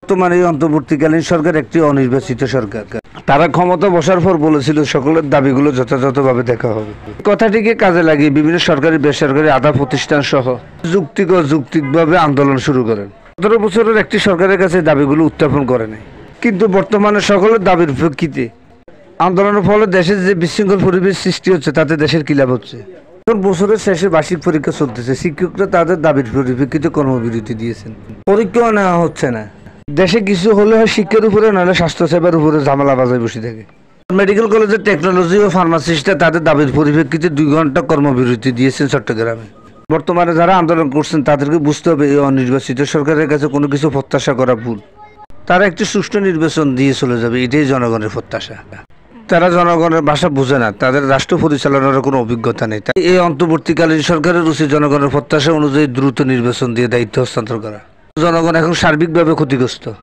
বর্তমানে এই অন্তর্বর্তীকালীন সরকার একটি অনির্বাচিত সরকার। তারা ক্ষমতা বসার পর বলেছিল সকলের দাবিগুলো যথাযথভাবে দেখা হবে। কথাটিকে কাজে লাগিয়ে বিভিন্ন সরকারি বেসরকারি আধা প্রতিষ্ঠান সহ যৌক্তিকভাবে আন্দোলন শুরু করেন। ১৭ বছরের একটি সরকারের কাছে দাবিগুলো উত্থাপন করে নাই, কিন্তু বর্তমানে সকলের দাবির প্রেক্ষিতে আন্দোলনের ফলে দেশে যে বিশৃঙ্খল পরিবেশ সৃষ্টি হচ্ছে তাতে দেশের কি লাভ হচ্ছে? এখন বছরের শেষে বার্ষিক পরীক্ষা চলতেছে, শিক্ষকরা তাদের দাবির পরিপ্রেক্ষিতে কর্মবিরতি দিয়েছেন, পরীক্ষাও নেওয়া হচ্ছে না। দেশে কিছু হলে হয় শিক্ষার উপরে, নাহলে স্বাস্থ্যসেবার উপরে ঝামেলা বাজায় বসে থাকে। মেডিকেল কলেজের টেকনোলজি ও ফার্মাসিস্টরা তাদের দাবির পরিপ্রেক্ষিতে 2 ঘন্টা কর্মবিরতি দিয়েছেন চট্টগ্রামে। বর্তমানে যারা আন্দোলন করছেন তাদেরকে বুঝতে হবে এই অনির্বাচিত সরকারের কাছে কোনো কিছু প্রত্যাশা করা ভুল। তারা একটি সুষ্ঠু নির্বাচন দিয়ে চলে যাবে, এটাই জনগণের প্রত্যাশা। তারা জনগণের ভাষা বুঝে না, তাদের রাষ্ট্র পরিচালনার কোনো অভিজ্ঞতা নেই। তাই এই অন্তর্বর্তীকালীন সরকারের উচিত জনগণের প্রত্যাশা অনুযায়ী দ্রুত নির্বাচন দিয়ে দায়িত্ব হস্তান্তর করা। জনগণ এখন সার্বিকভাবে ক্ষতিগ্রস্ত।